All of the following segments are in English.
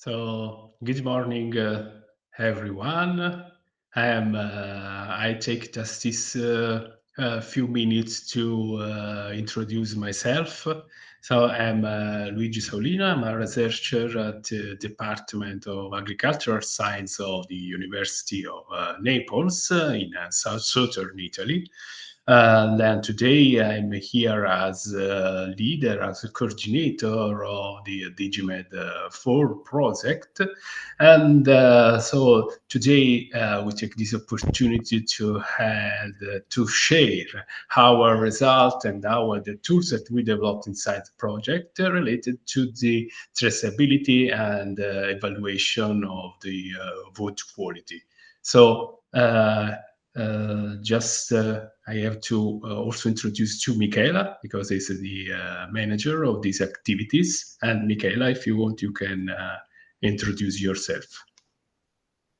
So, good morning, everyone. I take just this few minutes to introduce myself. So, I'm Luigi Saulino. I'm a researcher at the Department of Agricultural Science of the University of Naples in southern Italy. And then today I'm here as a leader, as a coordinator of the Digimed 4 project. And so today we take this opportunity to share our result and the tools that we developed inside the project related to the traceability and evaluation of the wood quality. So I have to also introduce to Michaela because he's the manager of these activities. And Michaela, if you want, you can introduce yourself.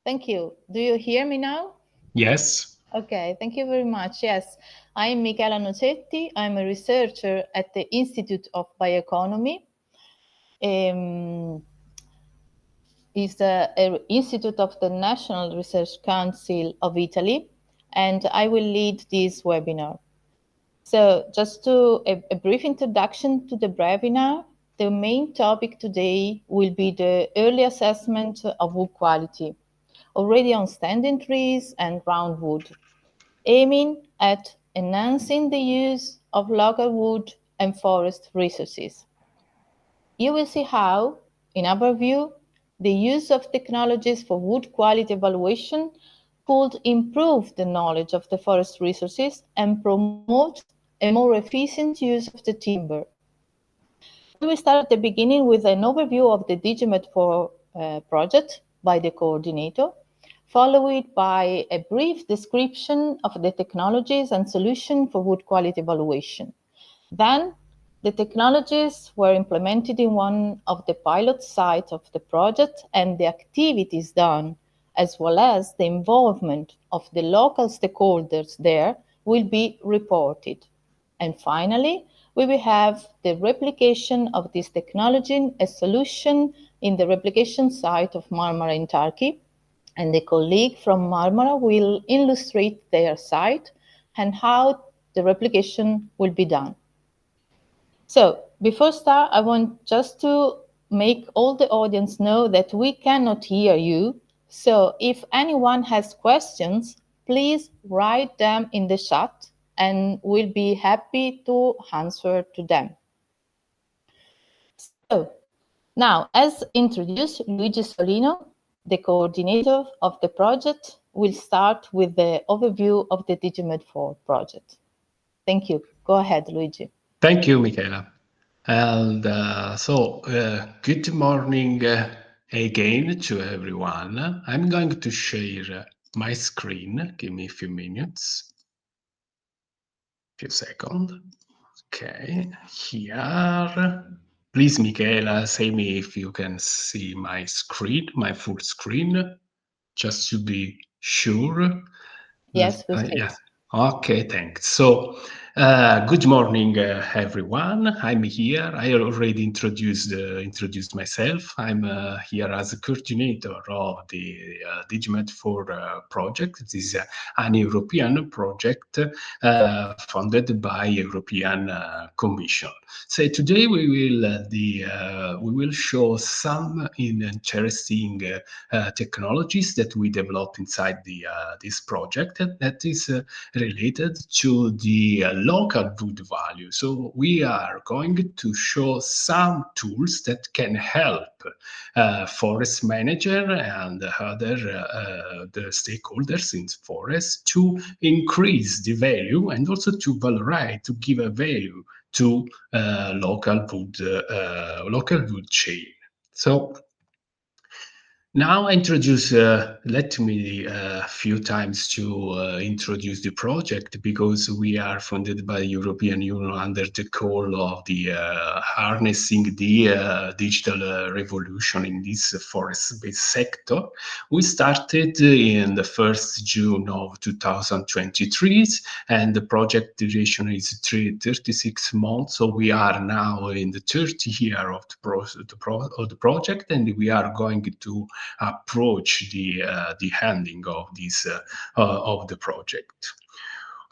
Thank you. Do you hear me now? Yes. Okay, thank you very much. Yes, I'm Michela Nocetti. I'm a researcher at the Institute of Bioeconomy. It's the Institute of the National Research Council of Italy, and I will lead this webinar. So just a brief introduction to the webinar. The main topic today will be the early assessment of wood quality, already on standing trees and round wood, aiming at enhancing the use of local wood and forest resources. You will see how, in our view, the use of technologies for wood quality evaluation could improve the knowledge of the forest resources and promote a more efficient use of the timber. We will start at the beginning with an overview of the Digimed 4 project by the coordinator, followed by a brief description of the technologies and solutions for wood quality evaluation. Then, the technologies were implemented in one of the pilot sites of the project and the activities done, as well as the involvement of the local stakeholders there, will be reported. And finally, we will have the replication of this technology, a solution in the replication site of Marmara in Turkey, and the colleague from Marmara will illustrate their site and how the replication will be done. So before start, I want just to make all the audience know that we cannot hear you. So if anyone has questions, please write them in the chat and we'll be happy to answer to them. So now, as introduced, Luigi Solino, the coordinator of the project, will start with the overview of the Digimed 4 project. Thank you. Go ahead, Luigi. Thank you, Michaela. And good morning again to everyone. I'm going to share my screen. Give me a few minutes. Few seconds. Okay, here. Please, Michaela, say me if you can see my screen, my full screen, just to be sure. Yes, we see. Yeah. Okay, thanks. So, good morning, everyone. I'm here. I already introduced myself. I'm here as a coordinator of the Digimed 4 project. This is an European project funded by European Commission. So today we will show some interesting technologies that we developed inside this project that is related to the local wood value. So we are going to show some tools that can help forest manager and other the stakeholders in forest to increase the value and also to valorize, to give a value to local wood chain. So Now, let me a few times to introduce the project because we are funded by the European Union under the call of the harnessing the digital revolution in this forest-based sector. We started in the 1st June of 2023, and the project duration is 36 months. So we are now in the 30th year of the project, and we are going to approach the handling of this of the project.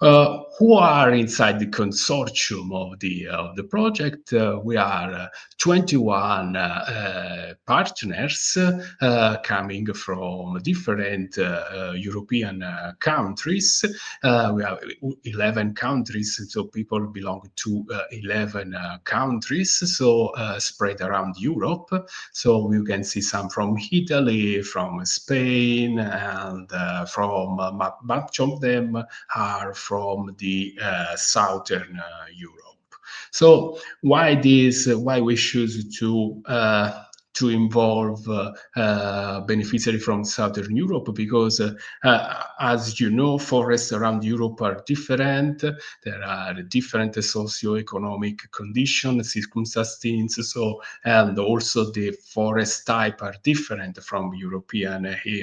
Who are inside the consortium of the project? We are 21 partners coming from different European countries. We have 11 countries, so people belong to 11 countries, so spread around Europe. So you can see some from Italy, from Spain, and from much of them are from the southern Europe. So why this? Why we choose to involve beneficiary from Southern Europe? Because as you know, forests around Europe are different. There are different socio-economic conditions, circumstances, so and also the forest type are different from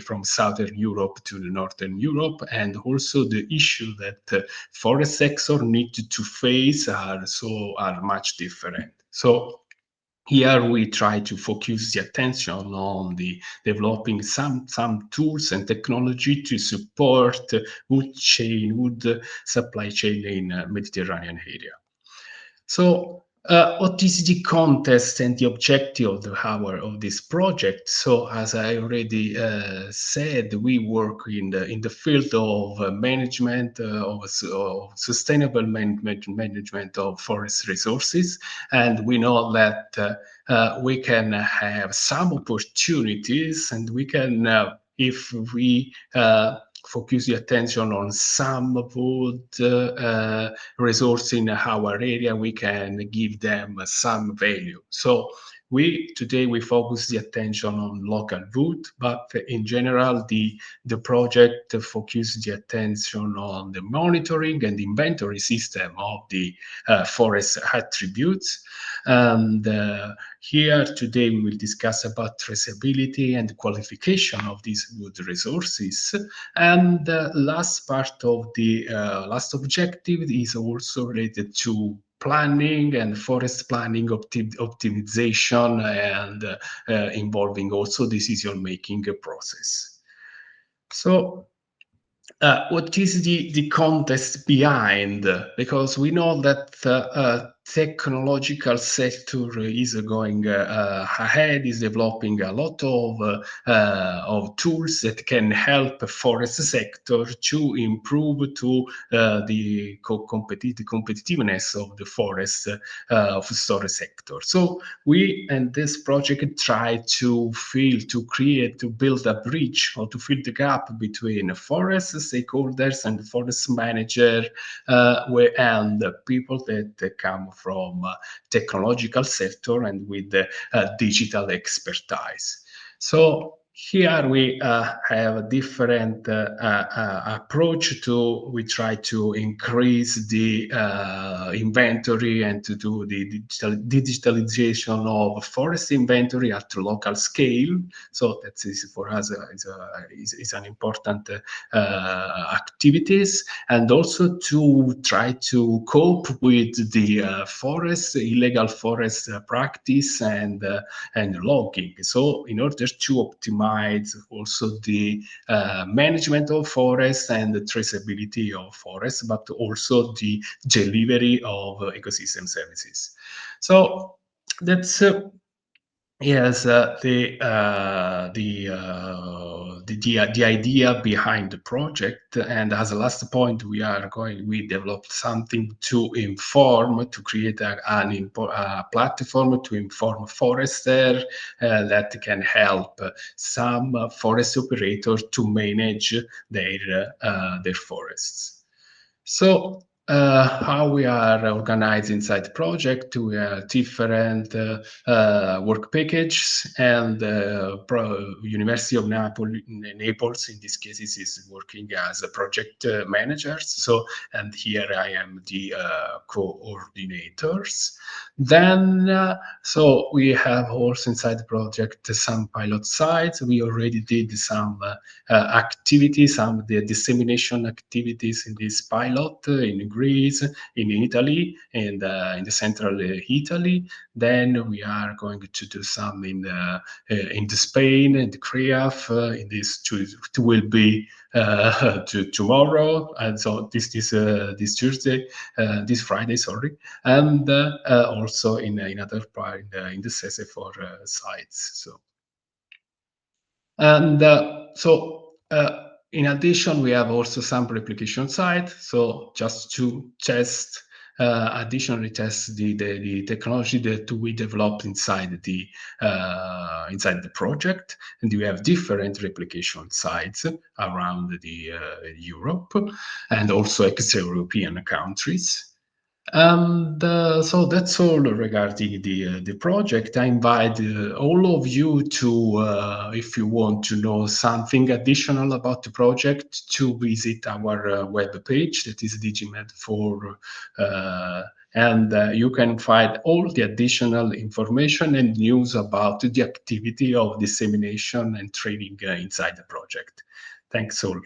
from Southern Europe to the Northern Europe, and also the issue that forest sector need to face are much different. So here we try to focus the attention on the developing some tools and technology to support wood supply chain in Mediterranean area. So, what is the context and the objective of this project? So, as I already said, we work in the field of management of sustainable management of forest resources, and we know that we can have some opportunities, and we can if we focus the attention on some wood resource in our area, we can give them some value. So today we focus the attention on local wood, but in general the project focuses the attention on the monitoring and inventory system of the forest attributes. And here today we will discuss about traceability and qualification of these wood resources. And the last part of the last objective is also related to planning and forest planning optimization and involving also decision-making process. So what is the context behind? Because we know that technological sector is going ahead, is developing a lot of tools that can help forest sector to improve to the competitiveness of the forest of storage sector. So we and this project try to build a bridge or to fill the gap between forest stakeholders and forest manager and the people that come from technological sector and with digital expertise. So here we have a different approach we try to increase the inventory and to do the digitalization of forest inventory at local scale. So that is for us is an important activities, and also to try to cope with the illegal forest practice and logging. So in order to optimize also the management of forests and the traceability of forests, but also the delivery of ecosystem services. So that's yes, the idea behind the project. And as a last point, we developed something to create a platform to inform forester that can help some forest operators to manage their forests. So How we are organized inside the project. We have different work packages, and University of Naples, in this case, is working as a project manager. So, and here I am the coordinators. Then, so we have also inside the project some pilot sites. We already did some activities, some of the dissemination activities in this pilot in Greece, in Italy, and in the central Italy. Then we are going to do some in the Spain, in the CREAF. In this two will be tomorrow, and so this Tuesday, this Friday, sorry, and also in other part in the CESE4 sites. So. And in addition, we have also some replication sites. So just to test, additionally test the technology that we developed inside the project, and we have different replication sites around the Europe and also ex-European countries. And so that's all regarding the project. I invite all of you to, if you want to know something additional about the project, to visit our web page, that is Digimed4, and you can find all the additional information and news about the activity of dissemination and training inside the project. Thanks all.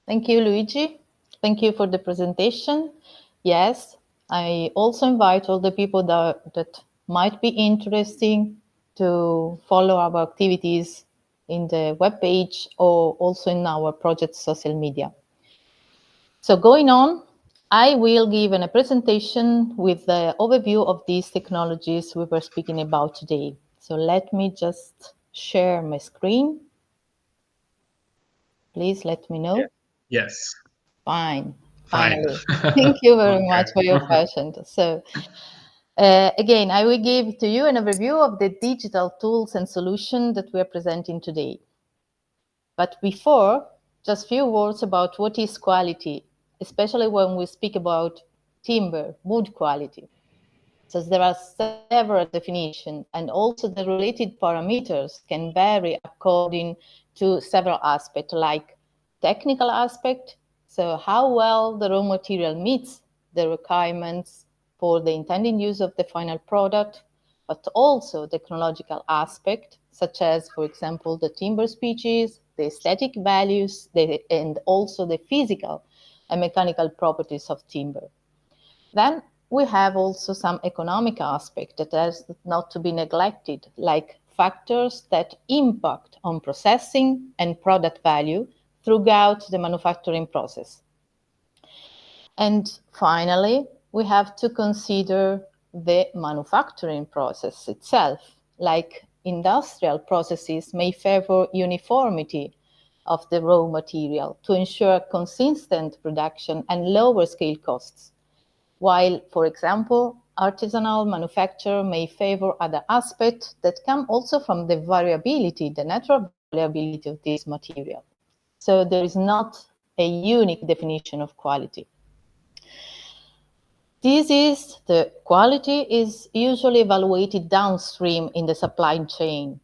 Thank you, Luigi. Thank you for the presentation. Yes, I also invite all the people that might be interested to follow our activities in the webpage or also in our project social media. So going on, I will give a presentation with the overview of these technologies we were speaking about today. So let me just share my screen. Please let me know. Yes. Fine. Fine. Finally. Thank you very Okay. much for your patience. So again, I will give to you an overview of the digital tools and solutions that we are presenting today. But before, just a few words about what is quality, especially when we speak about timber, wood quality. So there are several definitions, and also the related parameters can vary according to several aspects, like technical aspect, so how well the raw material meets the requirements for the intended use of the final product, but also technological aspect, such as, for example, the timber species, the aesthetic values, and also the physical and mechanical properties of timber. Then we have also some economic aspect that has not to be neglected, like factors that impact on processing and product value throughout the manufacturing process. And finally, we have to consider the manufacturing process itself, like industrial processes may favor uniformity of the raw material to ensure consistent production and lower scale costs. While, for example, artisanal manufacture may favor other aspects that come also from the variability, the natural variability of this material. So there is not a unique definition of quality. The quality is usually evaluated downstream in the supply chain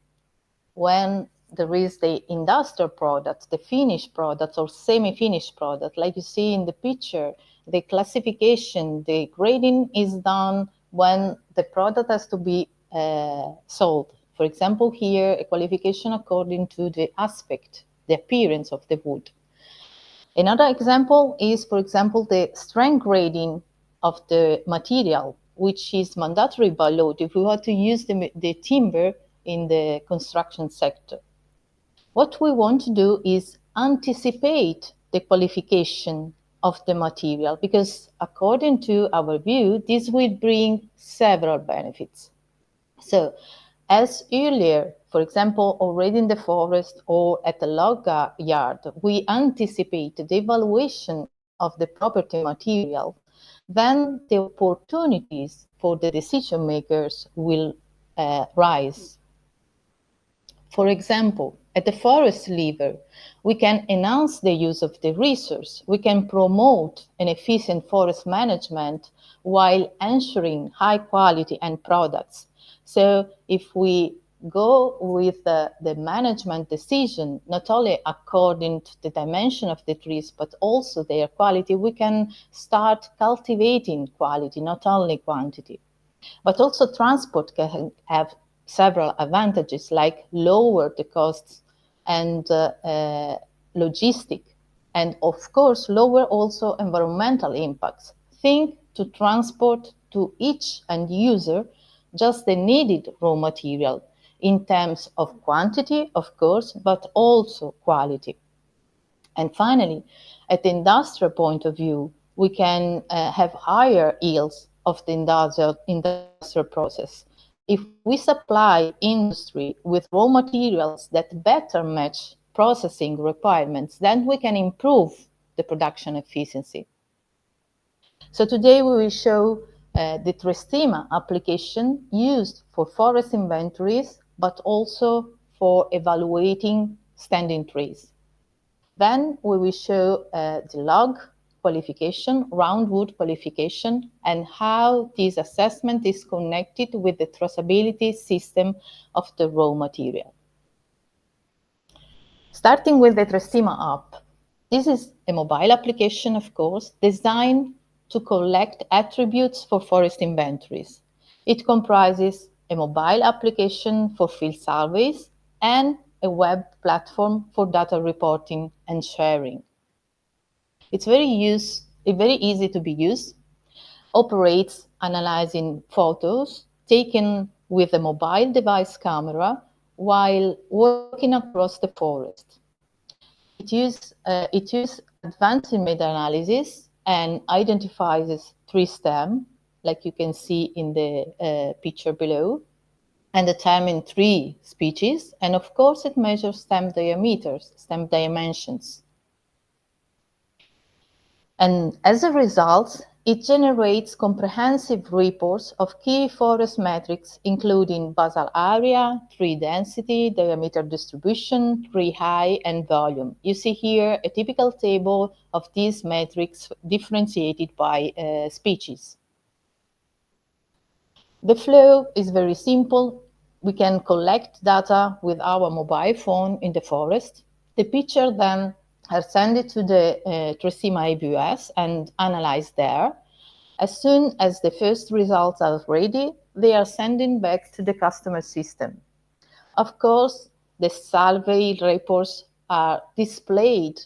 when there is the industrial product, the finished product or semi-finished product. Like you see in the picture, the classification, the grading is done when the product has to be sold. For example, here, a qualification according to the aspect, the appearance of the wood. Another example is, for example, the strength grading of the material, which is mandatory by law if we want to use the timber in the construction sector. What we want to do is anticipate the qualification of the material because according to our view, this will bring several benefits. So as earlier, for example, already in the forest or at the log yard, we anticipate the evaluation of the property material, then the opportunities for the decision makers will rise. For example, at the forest level, we can enhance the use of the resource. We can promote an efficient forest management while ensuring high quality end products. So if we go with the management decision, not only according to the dimension of the trees, but also their quality, we can start cultivating quality, not only quantity. But also transport can have several advantages, like lower the costs and logistic, and of course lower also environmental impacts. Think to transport to each end user just the needed raw material in terms of quantity, of course, but also quality. And finally, at the industrial point of view, we can have higher yields of the industrial process. If we supply industry with raw materials that better match processing requirements, then we can improve the production efficiency. So today we will show the Trestima application used for forest inventories, but also for evaluating standing trees. Then we will show the log qualification, roundwood qualification, and how this assessment is connected with the traceability system of the raw material. Starting with the Trestima app. This is a mobile application, of course, designed to collect attributes for forest inventories. It comprises a mobile application for field surveys and a web platform for data reporting and sharing. It's very easy to be used, operates analyzing photos taken with a mobile device camera while working across the forest. It uses advanced image analysis and identifies tree stem, like you can see in the picture below, and determine tree species, and of course it measures stem diameters, stem dimensions. And as a result, it generates comprehensive reports of key forest metrics, including basal area, tree density, diameter distribution, tree height, and volume. You see here a typical table of these metrics differentiated by species. The flow is very simple. We can collect data with our mobile phone in the forest. The picture then are sent to the Trestima ABS and analyzed there. As soon as the first results are ready, they are sending back to the customer system. Of course, the survey reports are displayed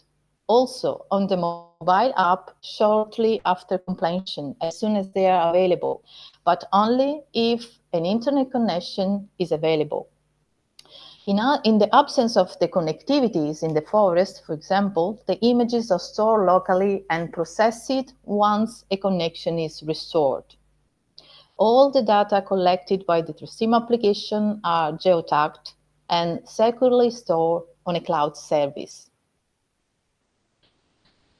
also on the mobile app shortly after completion, as soon as they are available, but only if an internet connection is available. In the absence of the connectivities in the forest, for example, the images are stored locally and processed once a connection is restored. All the data collected by the Trestima application are geotagged and securely stored on a cloud service.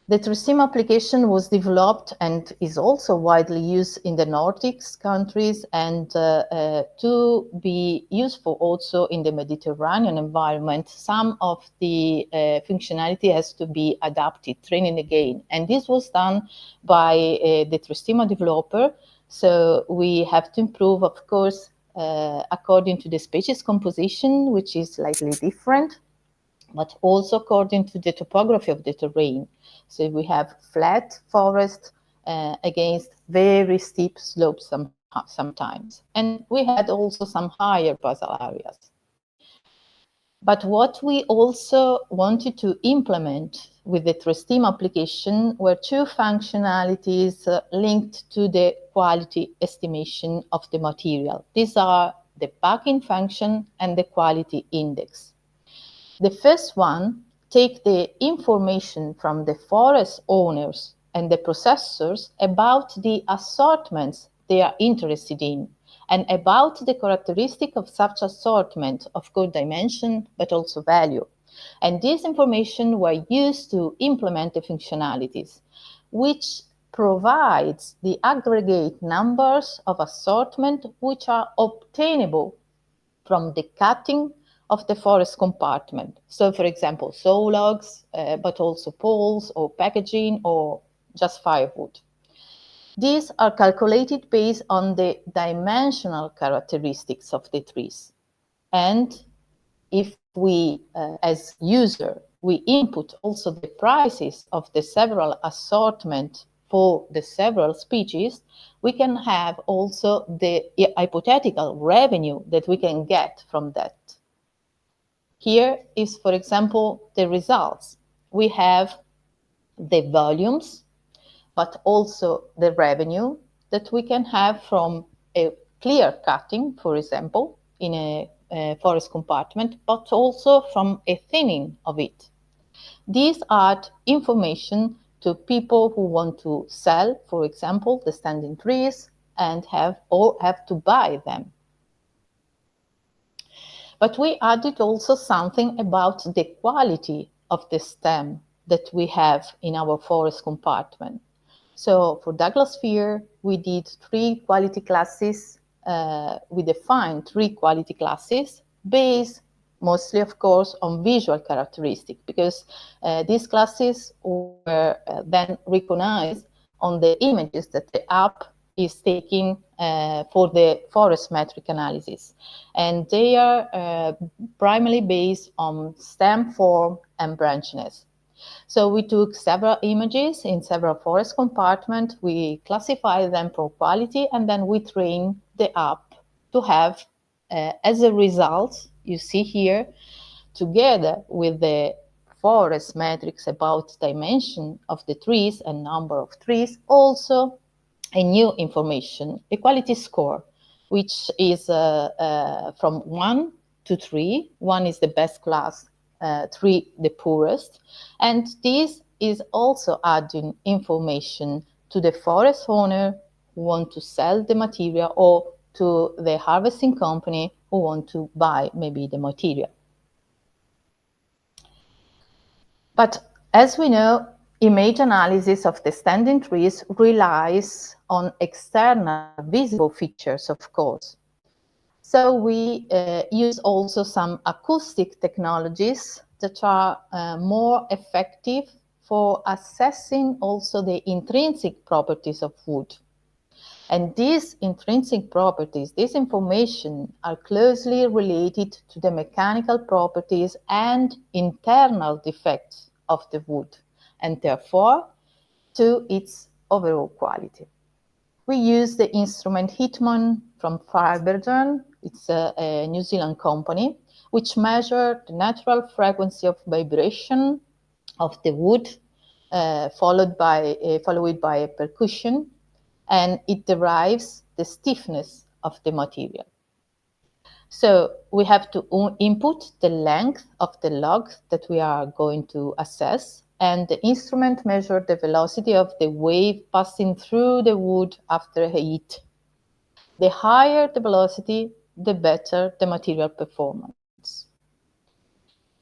The Trestima application was developed and is also widely used in the Nordics countries and to be useful also in the Mediterranean environment. Some of the functionality has to be adapted, training again. And this was done by the Trestima developer. So we have to improve, of course, according to the species composition, which is slightly different, but also according to the topography of the terrain. So we have flat forest against very steep slopes sometimes. And we had also some higher basal areas. But what we also wanted to implement with the Trestima application were two functionalities linked to the quality estimation of the material. These are the packing function and the quality index. The first one takes the information from the forest owners and the processors about the assortments they are interested in and about the characteristic of such assortment of good dimension, but also value. And this information were used to implement the functionalities, which provides the aggregate numbers of assortment which are obtainable from the cutting of the forest compartment. So, for example, saw logs, but also poles or packaging or just firewood. These are calculated based on the dimensional characteristics of the trees. And if we, as user, we input also the prices of the several assortment for the several species, we can have also the hypothetical revenue that we can get from that. Here is, for example, the results. We have the volumes, but also the revenue that we can have from a clear cutting, for example, in a forest compartment, but also from a thinning of it. These add information to people who want to sell, for example, the standing trees and have to buy them. But we added also something about the quality of the stem that we have in our forest compartment. So for Douglas fir, we did 3 quality classes. We defined 3 quality classes based mostly, of course, on visual characteristics, because these classes were then recognized on the images that the app is taking for the forest metric analysis. And they are primarily based on stem form and branchiness. So we took several images in several forest compartments, we classified them for quality, and then we trained the app to have, as a result, you see here, together with the forest metrics about dimension of the trees and number of trees, also a new information, a quality score, which is from 1 to 3. 1 is the best class, 3 the poorest. And this is also adding information to the forest owner who want to sell the material or to the harvesting company who want to buy maybe the material. But as we know, image analysis of the standing trees relies on external visible features, of course. So we use also some acoustic technologies that are more effective for assessing also the intrinsic properties of wood. And these intrinsic properties, this information, are closely related to the mechanical properties and internal defects of the wood, and therefore to its overall quality. We use the instrument Hitman from Fibergen. It's a New Zealand company, which measures the natural frequency of vibration of the wood, followed by a percussion, and it derives the stiffness of the material. So we have to input the length of the log that we are going to assess, and the instrument measures the velocity of the wave passing through the wood after a hit. The higher the velocity, the better the material performance.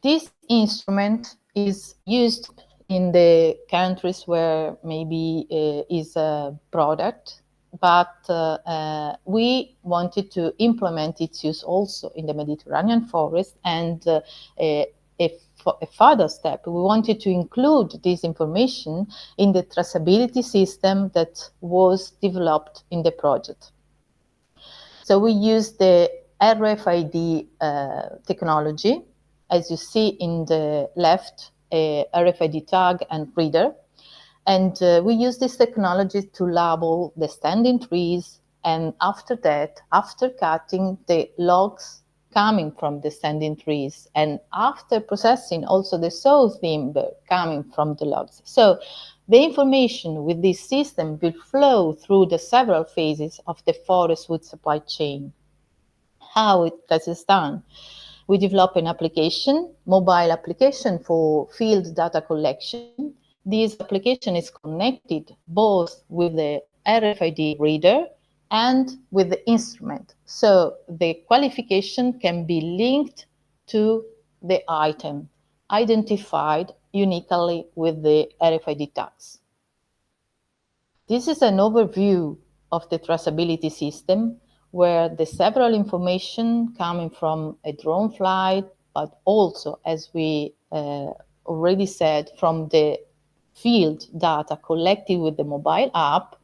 This instrument is used in the countries where maybe is a product, but we wanted to implement its use also in the Mediterranean forest, and a further step, we wanted to include this information in the traceability system that was developed in the project. So we used the RFID technology, as you see in the left, a RFID tag and reader. And we use this technology to label the standing trees, and after that, after cutting the logs coming from the standing trees, and after processing also the saw timber coming from the logs. So the information with this system will flow through the several phases of the forest wood supply chain. How that is done? We develop an application, mobile application for field data collection. This application is connected both with the RFID reader and with the instrument. So the qualification can be linked to the item, identified uniquely with the RFID tags. This is an overview of the traceability system, where the several information coming from a drone flight, but also, as we already said, from the field data collected with the mobile app,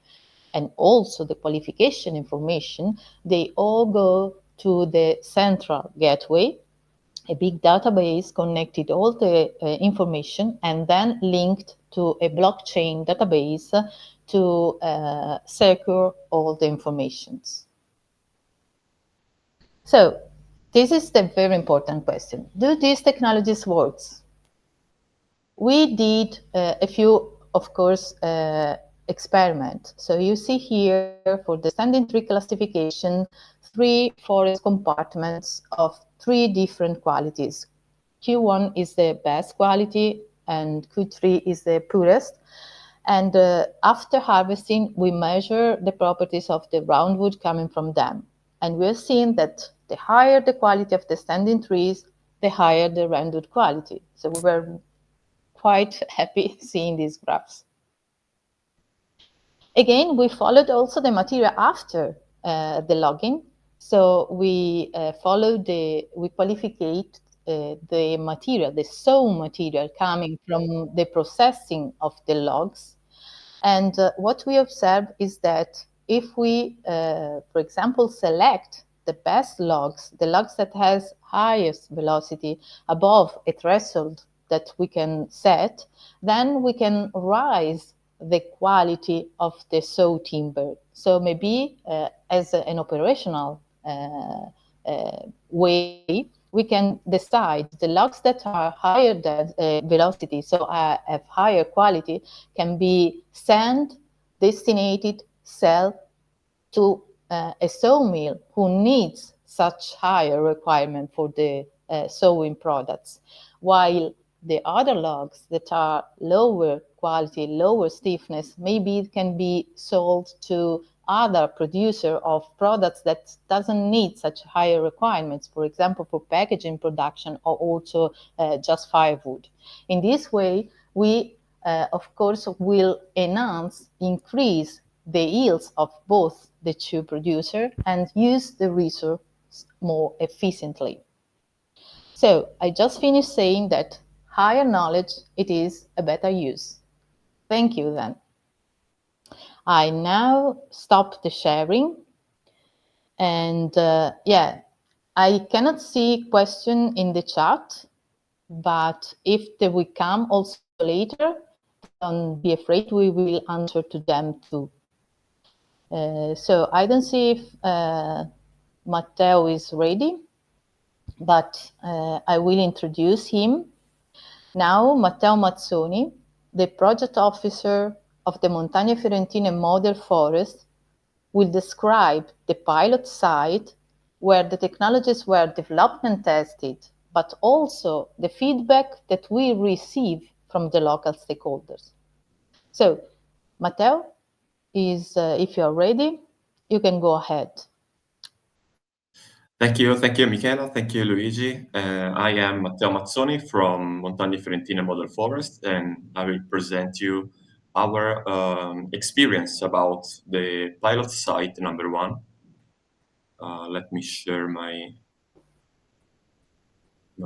and also the qualification information, they all go to the central gateway, a big database connected all the information and then linked to a blockchain database to secure all the informations. So this is the very important question. Do these technologies work? We did a few, of course, experiments. So you see here for the standing tree classification, 3 forest compartments of 3 different qualities. Q1 is the best quality and Q3 is the poorest. And after harvesting, we measure the properties of the roundwood coming from them. And we're seeing that the higher the quality of the standing trees, the higher the roundwood quality. So we were quite happy seeing these graphs. Again, we followed also the material after the logging. So we we qualificate the material, the sown material coming from the processing of the logs. And what we observe is that if we, for example, select the best logs, the logs that has highest velocity above a threshold that we can set, then we can rise the quality of the saw timber. So maybe as an operational way, we can decide the logs that are higher than velocity, so have higher quality, can be sent, destinated, sell to a sawmill who needs such higher requirement for the sewing products, while the other logs that are lower quality, lower stiffness, maybe can be sold to other producer of products that doesn't need such higher requirements, for example, for packaging production or also just firewood. In this way, we, of course, will increase the yields of both the 2 producers and use the resource more efficiently. So I just finished saying that higher knowledge, it is a better use. Thank you then. I now stop the sharing. And yeah, I cannot see question in the chat, but if they will come also later, don't be afraid, we will answer to them too. So I don't see if Matteo is ready, but I will introduce him. Now, Matteo Mazzoni, the project officer of the Montagne Fiorentine Model Forest, will describe the pilot site where the technologies were developed and tested, but also the feedback that we receive from the local stakeholders. So, Matteo, if you are ready, you can go ahead. Thank you, Michela. Thank you, Luigi. I am Matteo Mazzoni from Montagne Fiorentine Model Forest, and I will present you our experience about the pilot site number 1. Let me share my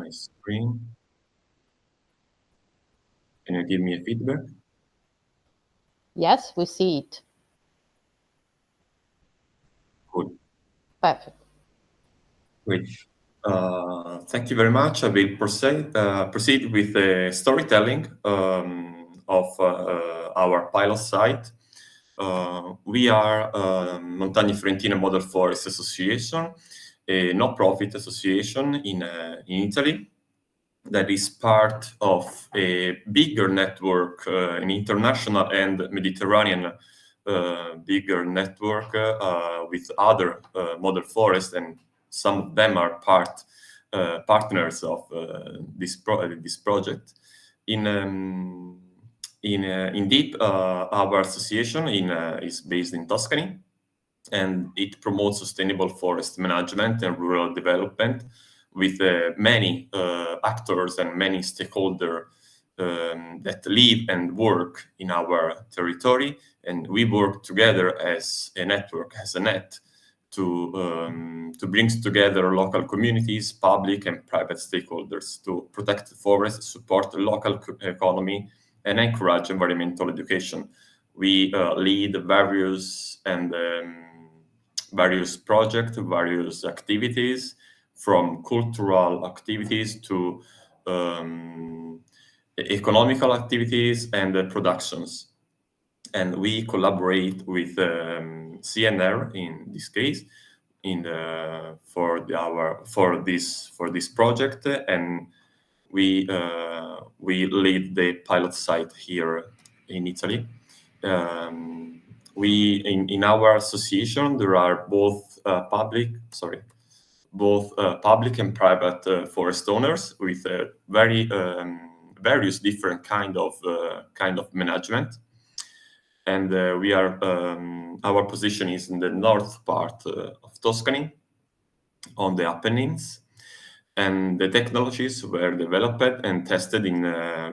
screen. Can you give me a feedback? Yes, we see it. Good. Perfect. Great. Thank you very much. I will proceed with the storytelling of our pilot site. We are Montagne Fiorentine Model Forest Association, a non-profit association in Italy that is part of a bigger network, an international and Mediterranean bigger network with other model forests, and some of them are partners of this project. In deep, our association is based in Tuscany, and it promotes sustainable forest management and rural development with many actors and many stakeholders that live and work in our territory. And we work together as a network, as a net, to bring together local communities, public and private stakeholders to protect the forest, support the local economy, and encourage environmental education. We lead various projects, various activities, from cultural activities to economical activities and productions. And we collaborate with CNR in this case for this project, and we lead the pilot site here in Italy. In our association there are both public and private forest owners with various different kind of management. And our position is in the north part of Tuscany, on the Apennines, and the technologies were developed and tested in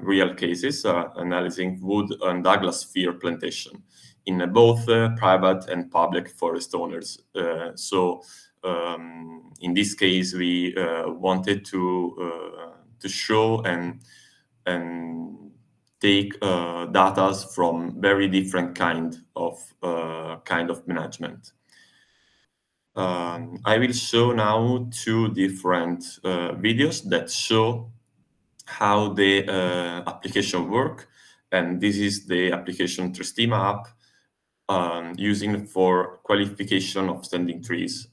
real cases, analyzing wood and Douglas fir plantation in both private and public forest owners. In this case, we wanted to show and take data from very different kind of management. I will show now two different videos that show how the application work, and this is the application Trestima app using for qualification of standing trees.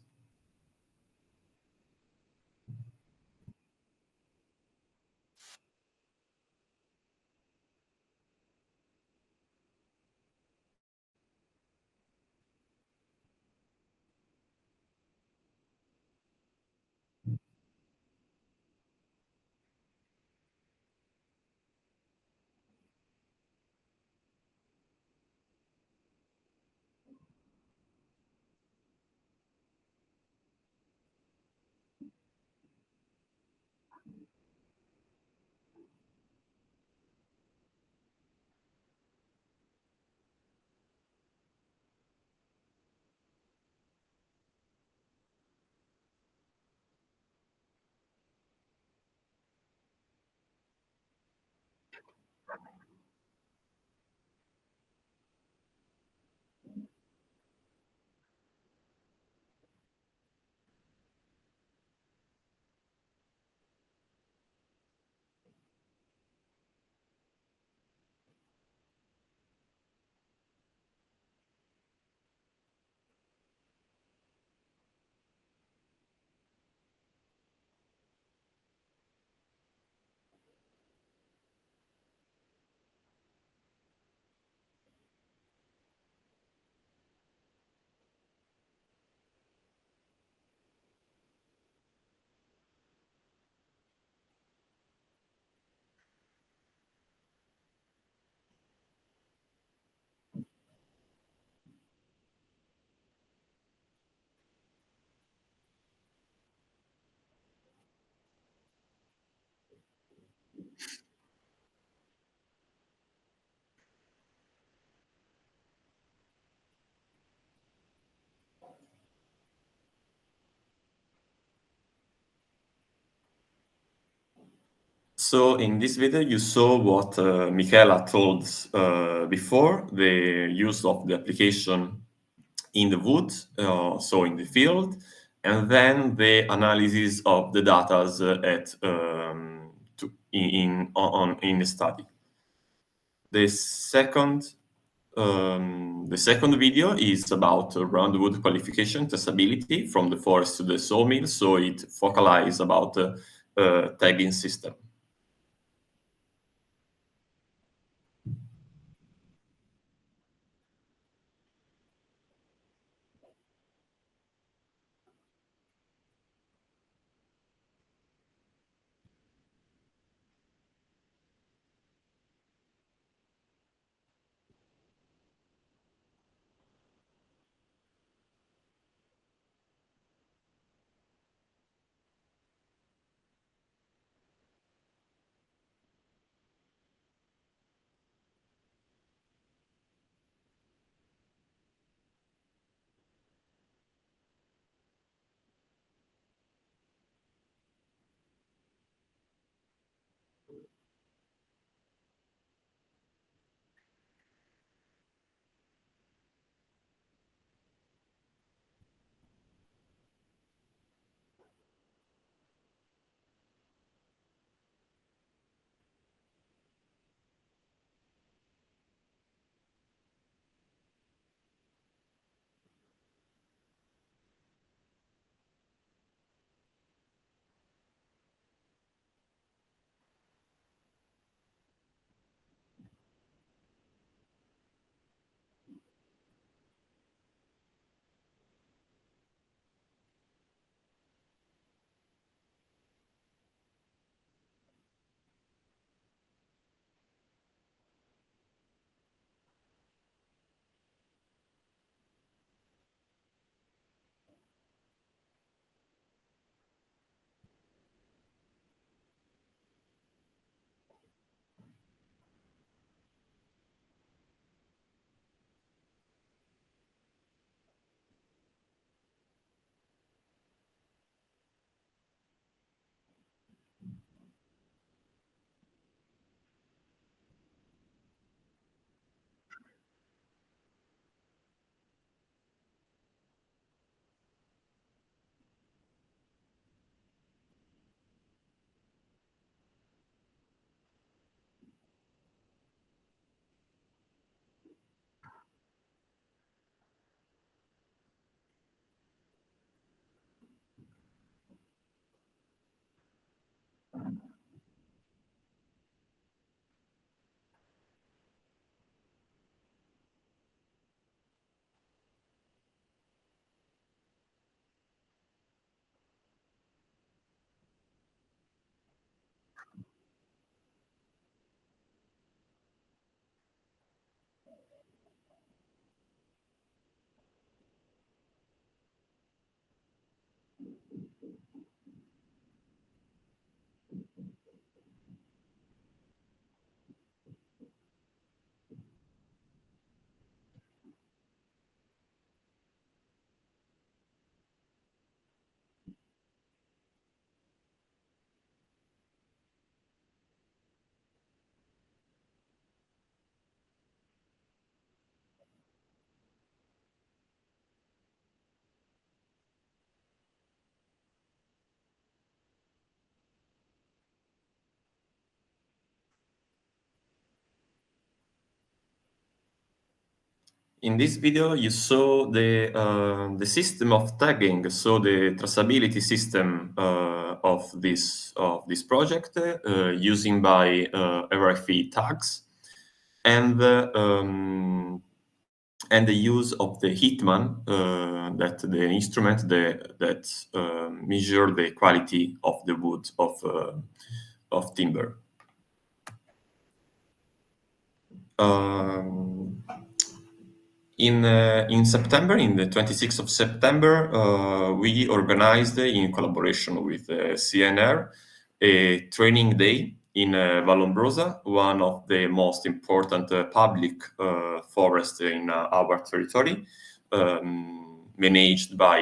So in this video, you saw what Michela told before, the use of the application in the wood, so in the field, and then the analysis of the data in the study. The second video is about roundwood qualification traceability from the forest to the sawmill, so it focalizes about tagging system. In this video, you saw the system of tagging, so the traceability system of this project using by RFID tags, and the use of the Hitman, that the instrument that measure the quality of the wood of timber. In September, in the 26th of September, we organized, in collaboration with CNR, a training day in Vallombrosa, one of the most important public forests in our territory, managed by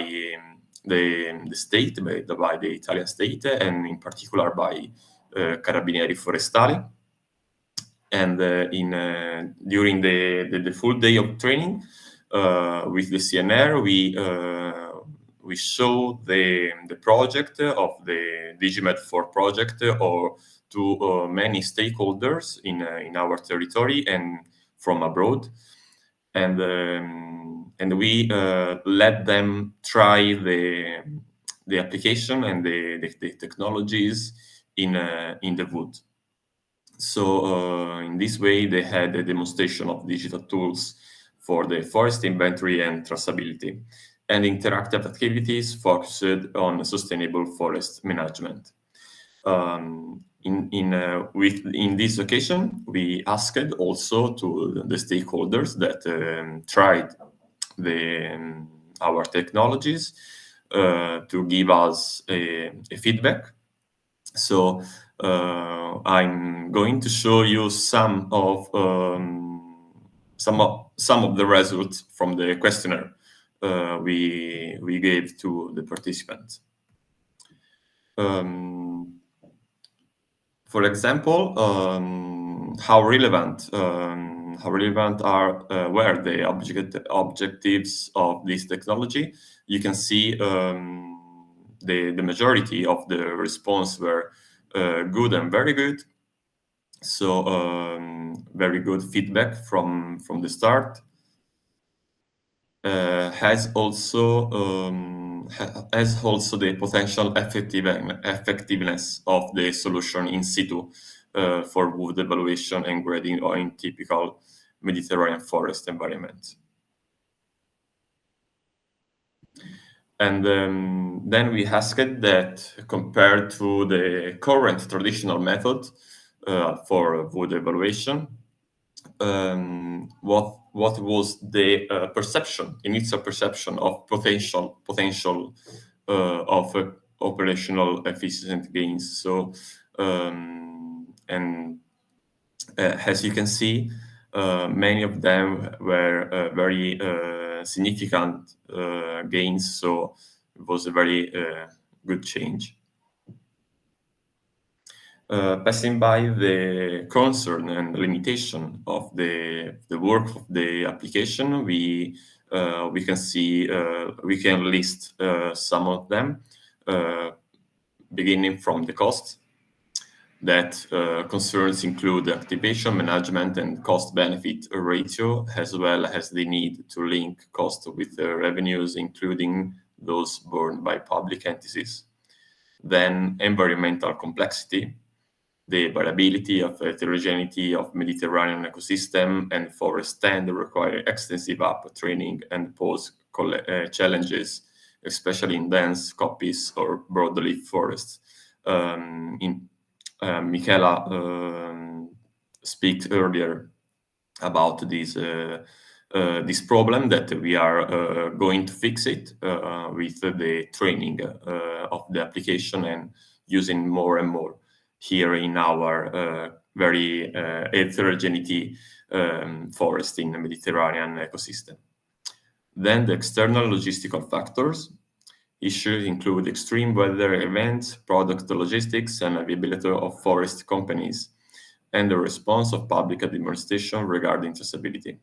the state, by the Italian state, and in particular by Carabinieri Forestali. And during the full day of training with the CNR, we show the project of the Digimed 4 project or to many stakeholders in our territory and from abroad, and we let them try the application and the technologies in the wood. So in this way, they had a demonstration of digital tools for the forest inventory and traceability, and interactive activities focused on sustainable forest management. In this occasion, we asked also to the stakeholders that tried our technologies to give us a feedback. So I'm going to show you some of the results from the questionnaire we gave to the participants. For example, how relevant were the objectives of this technology? You can see the majority of the response were good and very good. So very good feedback from the start. Has also the potential effectiveness of the solution in situ for wood evaluation and grading or in typical Mediterranean forest environment. And then we asked that, compared to the current traditional method for wood evaluation, what was the initial perception of potential of operational efficient gains. So as you can see, many of them were very significant gains, so it was a very good change. Passing by the concern and limitation of the work of the application, we can list some of them, beginning from the cost. That concerns include activation, management, and cost-benefit ratio, as well as the need to link cost with revenues, including those borne by public entities. Then environmental complexity, the variability of heterogeneity of Mediterranean ecosystem and forest stand require extensive training and pose challenges, especially in dense coppice or broadleaf forests. Michela speaks earlier about this problem, that we are going to fix it with the training of the application and using more and more here in our very heterogeneity forest in the Mediterranean ecosystem. Then the external logistical factors. Issues include extreme weather events, product logistics, and availability of forest companies, and the response of public administration regarding traceability.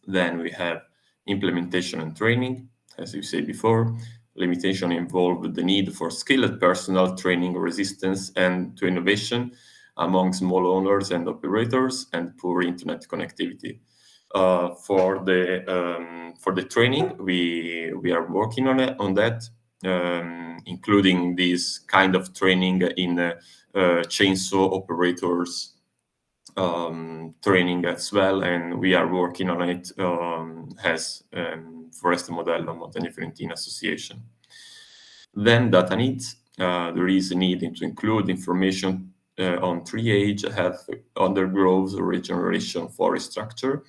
Then we have implementation and training. As you said before, limitation involved the need for skilled personnel, training, resistance, and to innovation among small owners and operators, and poor internet connectivity. For the training, we are working on that, including this kind of training in chainsaw operators training as well, and we are working on it as Forest Model Montagne Fiorentine Association. Then data needs. There is a need to include information on tree age, health, undergrowth, regeneration, forest structure,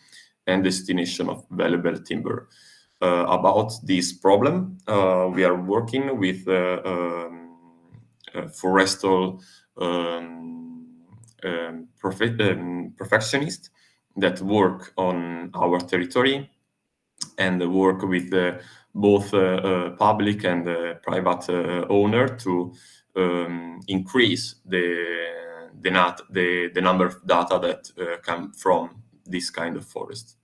and destination of valuable timber. About this problem, we are working with forestal perfectionists that work on our territory and work with both public and private owner to increase the number of data that come from this kind of forest.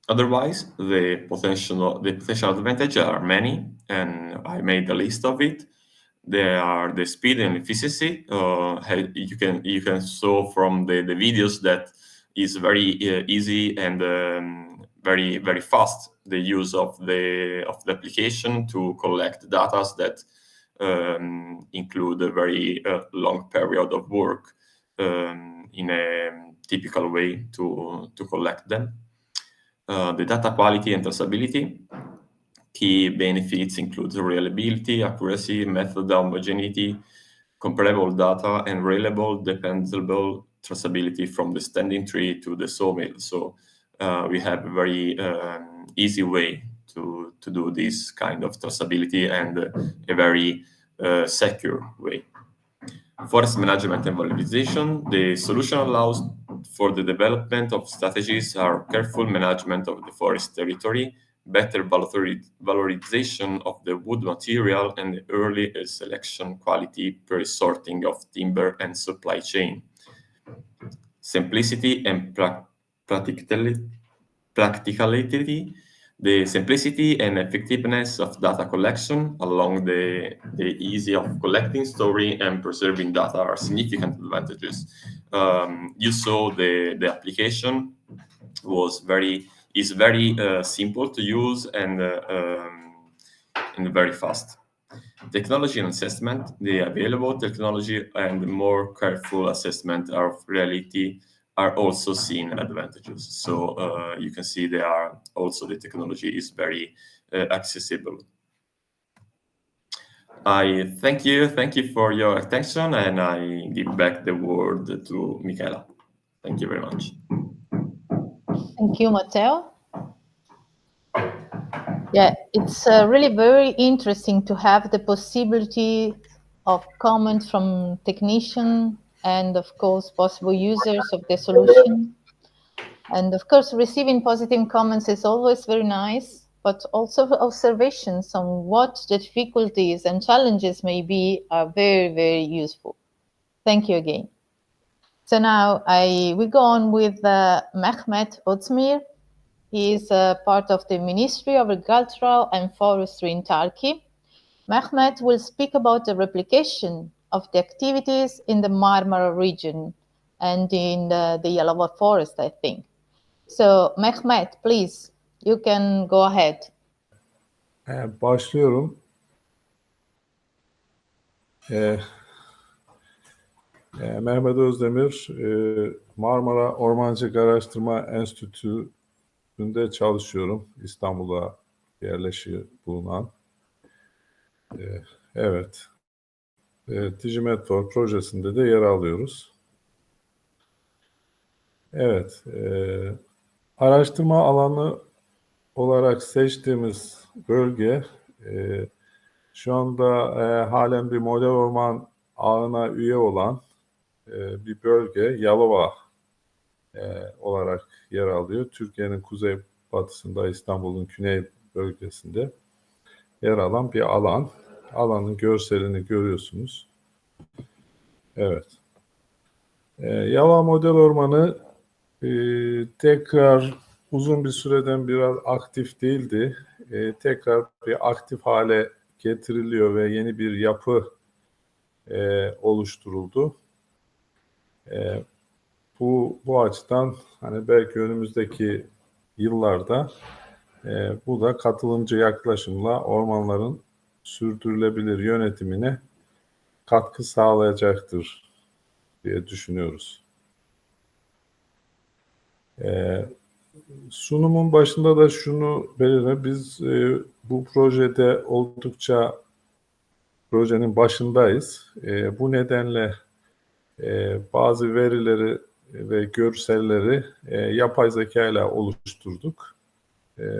Otherwise, the potential advantages are many, and I made a list of it. They are the speed and efficiency. You can saw from the videos that is very easy and very fast the use of the application to collect data that include a very long period of work in a typical way to collect them. The data quality and traceability. Key benefits include reliability, accuracy, method homogeneity, comparable data, and reliable, dependable traceability from the standing tree to the sawmill. So we have a very easy way to do this kind of traceability and a very secure way. Forest management and valorization. The solution allows for the development of strategies are careful management of the forest territory, better valorization of the wood material, and early selection quality per sorting of timber and supply chain. Simplicity and practicality. The simplicity and effectiveness of data collection along the easy of collecting, storing, and preserving data are significant advantages. You saw the application is very simple to use and very fast. Technology and assessment. The available technology and more careful assessment of reality are also seen advantages. So you can see the technology is very accessible. I thank you for your attention, and I give back the word to Michela. Thank you very much. Thank you, Matteo. Yeah, it's really very interesting to have the possibility of comments from technicians and, of course, possible users of the solution. And, of course, receiving positive comments is always very nice, but also observations on what the difficulties and challenges may be are very, very useful. Thank you again. So now we go on with Mehmet Özdemir. He is part of the Ministry of Agriculture and Forestry in Turkey. Mehmet will speak about the replication of the activities in the Marmara region and in the Yalova Forest, I think. So Mehmet, please, you can go ahead. Başlıyorum. Mehmet Özdemir, Marmara Ormancılık Araştırma Enstitüsü'nde çalışıyorum. İstanbul'a yerleşiği bulunan. Evet. Digimetor projesinde de yer alıyoruz. Evet. Araştırma alanı olarak seçtiğimiz bölge şu anda halen bir model orman ağına üye olan bir bölge, Yalova olarak yer alıyor. Türkiye'nin kuzeybatısında, İstanbul'un güney bölgesinde yer alan bir alan. Alanın görselini görüyorsunuz. Evet. Yalova Model Ormanı tekrar uzun bir süreden biraz aktif değildi. Tekrar bir aktif hale getiriliyor ve yeni bir yapı oluşturuldu. Bu açıdan hani belki önümüzdeki yıllarda bu da katılımcı yaklaşımla ormanların sürdürülebilir yönetimine katkı sağlayacaktır diye düşünüyoruz. Sunumun başında da şunu belirledim. Biz bu projede oldukça projenin başındayız. Bu nedenle bazı verileri ve görselleri yapay zeka ile oluşturduk.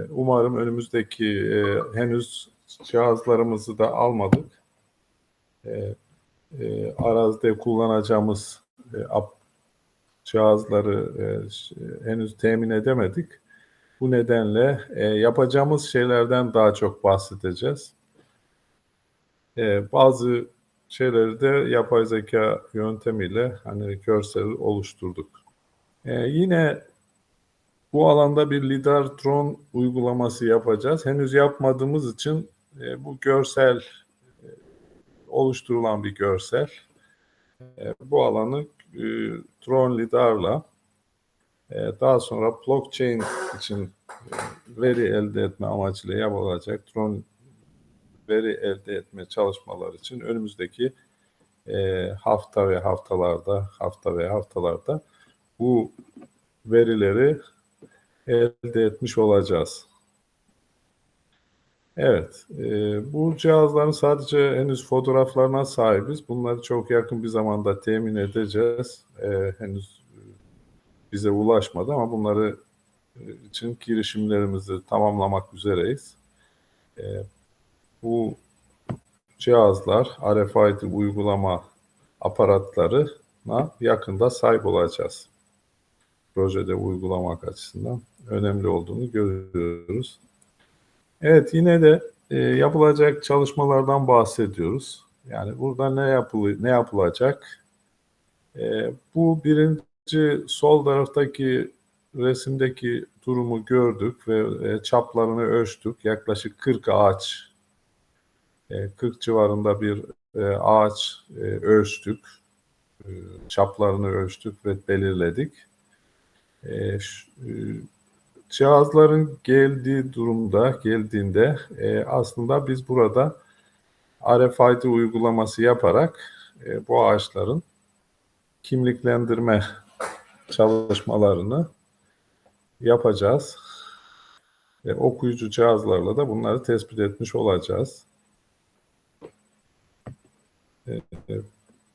Umarım önümüzdeki henüz cihazlarımızı da almadık. Arazide kullanacağımız cihazları henüz temin edemedik. Bu nedenle yapacağımız şeylerden daha çok bahsedeceğiz. Bazı şeyleri de yapay zeka yöntemiyle hani görsel oluşturduk. Yine bu alanda bir lidar drone uygulaması yapacağız. Henüz yapmadığımız için bu görsel oluşturulan bir görsel. Bu alanı drone lidarla daha sonra blockchain için veri elde etme amacıyla yapılacak drone veri elde etme çalışmaları için önümüzdeki hafta ve haftalarda bu verileri elde etmiş olacağız. Evet, bu cihazların sadece henüz fotoğraflarına sahibiz. Bunları çok yakın bir zamanda temin edeceğiz. Henüz bize ulaşmadı ama bunları için girişimlerimizi tamamlamak üzereyiz. Bu cihazlar, RFID uygulama aparatlarına yakında sahip olacağız. Projede uygulamak açısından önemli olduğunu görüyoruz. Evet, yine de yapılacak çalışmalardan bahsediyoruz. Yani burada ne yapılacak? Bu birinci sol taraftaki resimdeki durumu gördük ve çaplarını ölçtük. Yaklaşık 40 ağaç, 40 civarında bir ağaç ölçtük. Çaplarını ölçtük ve belirledik. Cihazların geldiğinde aslında biz burada RFID uygulaması yaparak bu ağaçların kimliklendirme çalışmalarını yapacağız. Okuyucu cihazlarla da bunları tespit etmiş olacağız.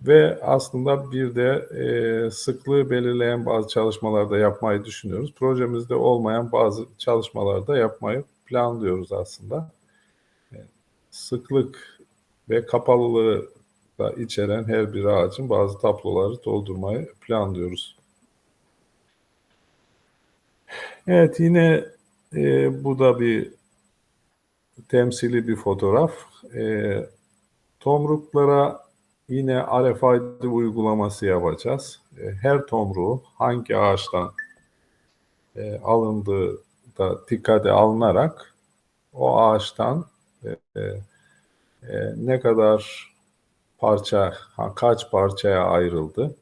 Ve aslında bir de sıklığı belirleyen bazı çalışmalarda yapmayı düşünüyoruz. Projemizde olmayan bazı çalışmalarda yapmayı planlıyoruz aslında. Sıklık ve kapalılığı da içeren her bir ağacın bazı tabloları doldurmayı planlıyoruz. Evet, yine bu da bir temsili bir fotoğraf. Tomruklara yine RFID uygulaması yapacağız. Her tomruğu hangi ağaçtan alındığı da dikkate alınarak o ağaçtan ne kadar parça, kaç parçaya ayrıldı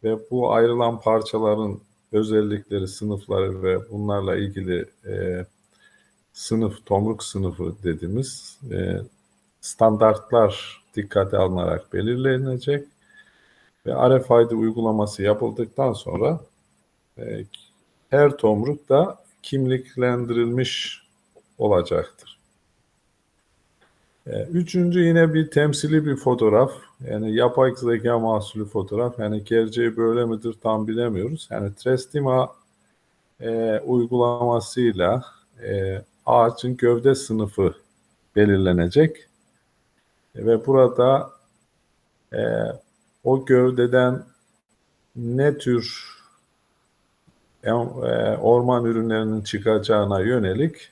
ve bu ayrılan parçaların özellikleri, sınıfları ve bunlarla ilgili tomruk sınıfı dediğimiz standartlar dikkate alınarak belirlenecek ve RFID uygulaması yapıldıktan sonra her tomruk da kimliklendirilmiş olacaktır. Üçüncü yine bir temsili bir fotoğraf. Yani yapay zeka mahsulü fotoğraf. Yani gerçeği böyle midir tam bilemiyoruz. Yani Trestima uygulamasıyla ağaçın gövde sınıfı belirlenecek. Ve burada o gövdeden ne tür orman ürünlerinin çıkacağına yönelik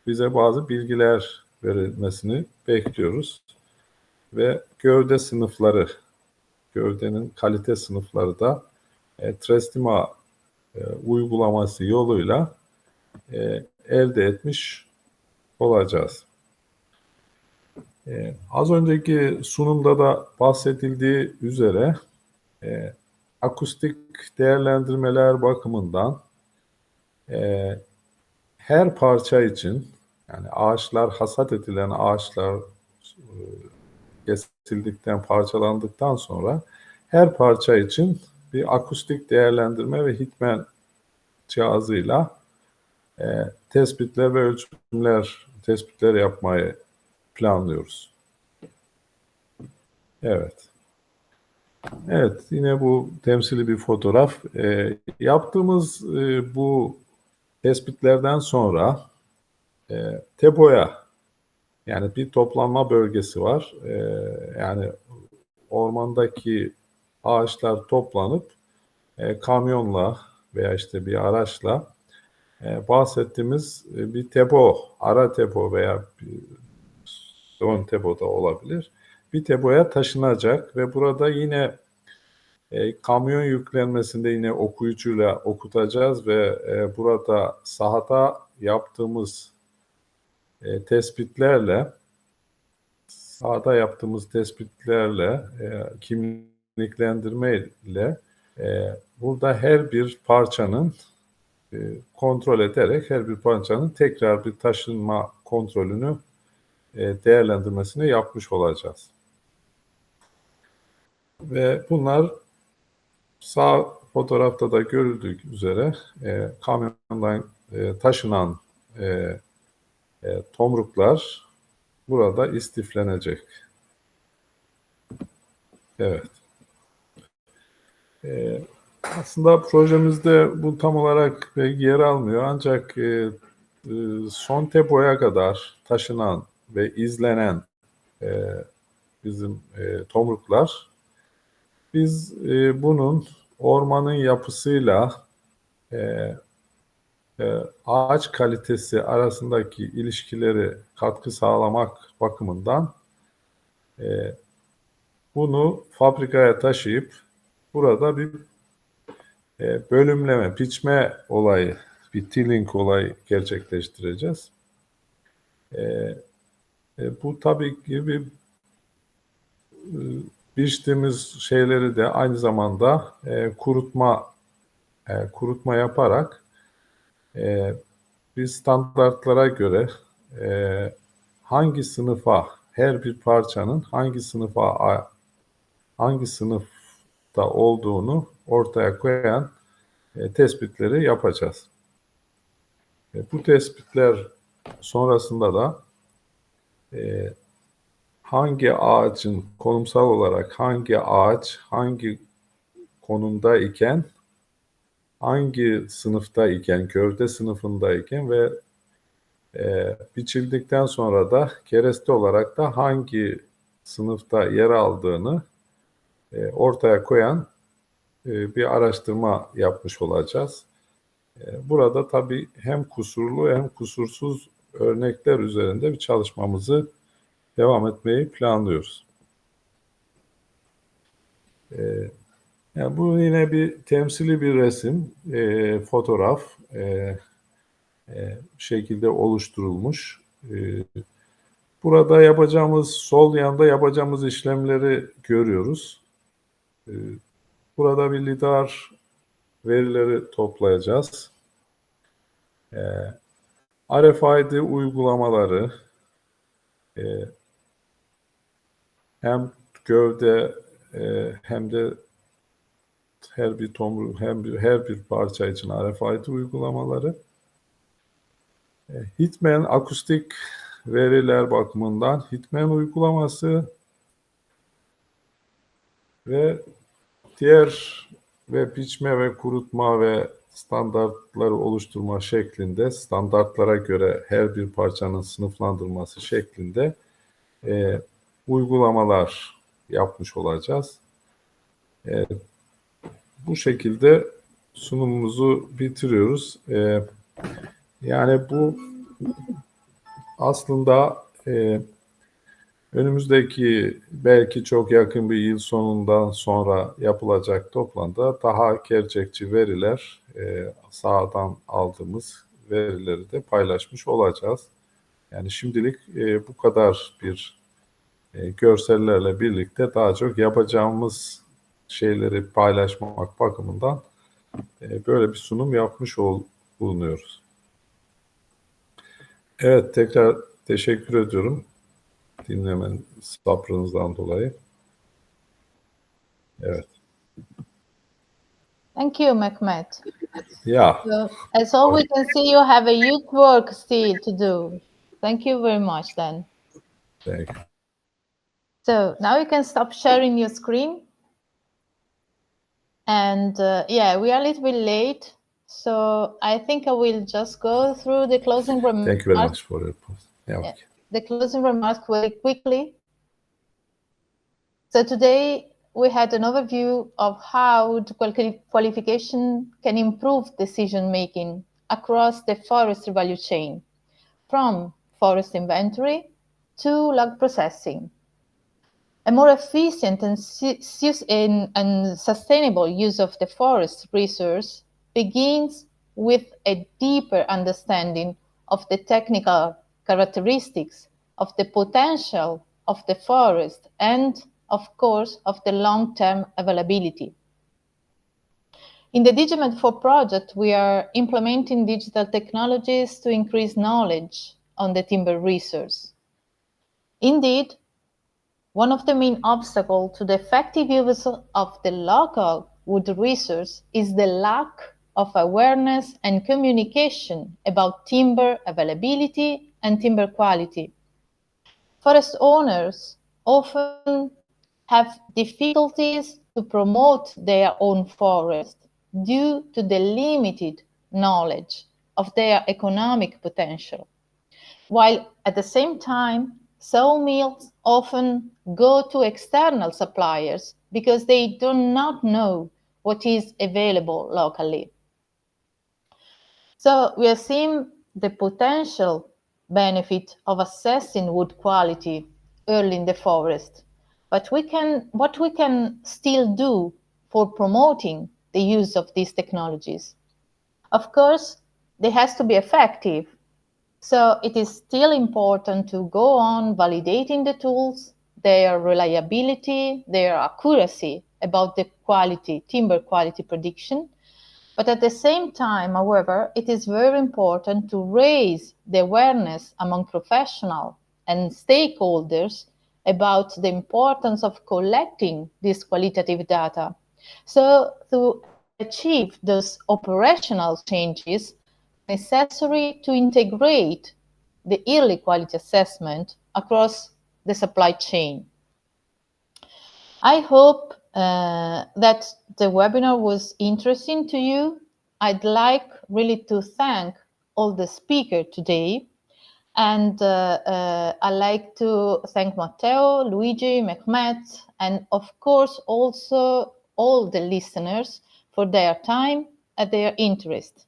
bize bazı bilgiler verilmesini bekliyoruz. Ve gövde sınıfları, gövdenin kalite sınıfları da Trestima uygulaması yoluyla elde etmiş olacağız. Az önceki sunumda da bahsedildiği üzere akustik değerlendirmeler bakımından her parça için, yani ağaçlar, hasat edilen ağaçlar kesildikten, parçalandıktan sonra her parça için bir akustik değerlendirme ve Hitman cihazıyla tespitler ve tespitler yapmayı planlıyoruz. Evet. Evet, yine bu temsili bir fotoğraf. Yaptığımız bu tespitlerden sonra TEBO'ya, yani bir toplanma bölgesi var. Yani ormandaki ağaçlar toplanıp kamyonla veya işte bir araçla bahsettiğimiz bir TEBO, ara TEBO veya ön TEBO da olabilir. Bir TEBO'ya taşınacak ve burada yine kamyon yüklenmesinde yine okuyucuyla okutacağız ve burada sahada yaptığımız tespitlerle kimliklendirme ile burada her bir parçanın kontrol ederek her bir parçanın tekrar bir taşınma kontrolünü değerlendirmesini yapmış olacağız. Ve bunlar sağ fotoğrafta da görüldüğü üzere kamyondan taşınan tomruklar burada istiflenecek. Evet. Aslında projemizde bu tam olarak yer almıyor. Ancak son TEBO'ya kadar taşınan ve izlenen bizim tomruklar, biz bunun ormanın yapısıyla ağaç kalitesi arasındaki ilişkileri katkı sağlamak bakımından bunu fabrikaya taşıyıp burada bir bölümleme, biçme olayı, bir tilling olayı gerçekleştireceğiz. Bu tabii ki biçtiğimiz şeyleri de aynı zamanda kurutma yaparak bir standartlara göre hangi sınıfa, her bir parçanın hangi sınıfta olduğunu ortaya koyan tespitleri yapacağız. Bu tespitler sonrasında da hangi ağacın konumsal olarak hangi ağaç hangi konumda iken, hangi sınıfta iken, gövde sınıfında iken ve biçildikten sonra da kereste olarak da hangi sınıfta yer aldığını ortaya koyan bir araştırma yapmış olacağız. Burada tabii hem kusurlu hem kusursuz örnekler üzerinde bir çalışmamızı devam etmeyi planlıyoruz. Yani bu yine bir temsili bir resim, fotoğraf şekilde oluşturulmuş. Burada sol yanda yapacağımız işlemleri görüyoruz. Burada bir lidar verileri toplayacağız. RFID uygulamaları hem gövde hem de her bir parça için RFID uygulamaları. Hitman akustik veriler bakımından Hitman uygulaması ve diğer ve biçme ve kurutma ve standartları oluşturma şeklinde, standartlara göre her bir parçanın sınıflandırılması şeklinde uygulamalar yapmış olacağız. Bu şekilde sunumumuzu bitiriyoruz. Yani bu aslında önümüzdeki belki çok yakın bir yıl sonundan sonra yapılacak toplantıda daha gerçekçi veriler, sahadan aldığımız verileri de paylaşmış olacağız. Yani şimdilik bu kadar bir görsellerle birlikte daha çok yapacağımız şeyleri paylaşmak bakımından böyle bir sunum yapmış bulunuyoruz. Evet, tekrar teşekkür ediyorum dinlemen sabrınızdan dolayı. Evet. Thank you, Mehmet. Yeah. So, as all we can see, you have a huge work still to do. Thank you very much then. Thank you. So now you can stop sharing your screen. And yeah, we are a little bit late. So I think I will just go through the closing remarks. Thank you very much for your post. Yeah, okay. The closing remarks very quickly. So today we had an overview of how the qualification can improve decision-making across the forestry value chain, from forest inventory to log processing. A more efficient and sustainable use of the forest resource begins with a deeper understanding of the technical characteristics, of the potential of the forest, and, of course, of the long-term availability. In the Digimed4 project, we are implementing digital technologies to increase knowledge on the timber resource. Indeed, one of the main obstacles to the effective use of the local wood resource is the lack of awareness and communication about timber availability and timber quality. Forest owners often have difficulties to promote their own forest due to the limited knowledge of their economic potential, while at the same time, sawmills often go to external suppliers because they do not know what is available locally. So we are seeing the potential benefit of assessing wood quality early in the forest, but what we can still do for promoting the use of these technologies. Of course, they has to be effective. So it is still important to go on validating the tools, their reliability, their accuracy about the quality, timber quality prediction. But at the same time, however, it is very important to raise the awareness among professionals and stakeholders about the importance of collecting this qualitative data. So to achieve those operational changes necessary to integrate the early quality assessment across the supply chain. I hope that the webinar was interesting to you. I'd like really to thank all the speakers today. And I'd like to thank Matteo, Luigi, Mehmet, and of course also all the listeners for their time and their interest.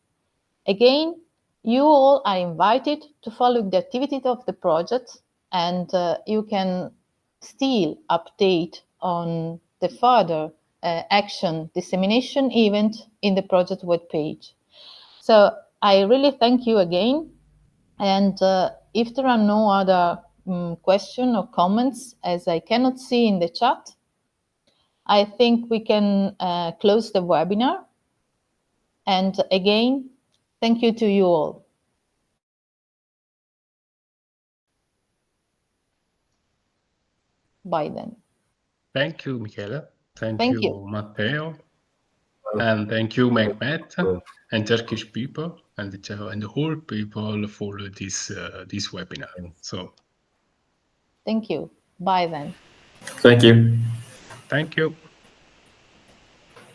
Again, you all are invited to follow the activity of the project, and you can still update on the further action dissemination event in the project webpage. So I really thank you again. And if there are no other questions or comments, as I cannot see in the chat, I think we can close the webinar. And again, thank you to you all. Bye then. Thank you, Michela. Thank Thank you, you. Matteo. And thank you, Mehmet, and Turkish people, and the whole people for this webinar. So, thank you. Bye then. Thank you. thank you.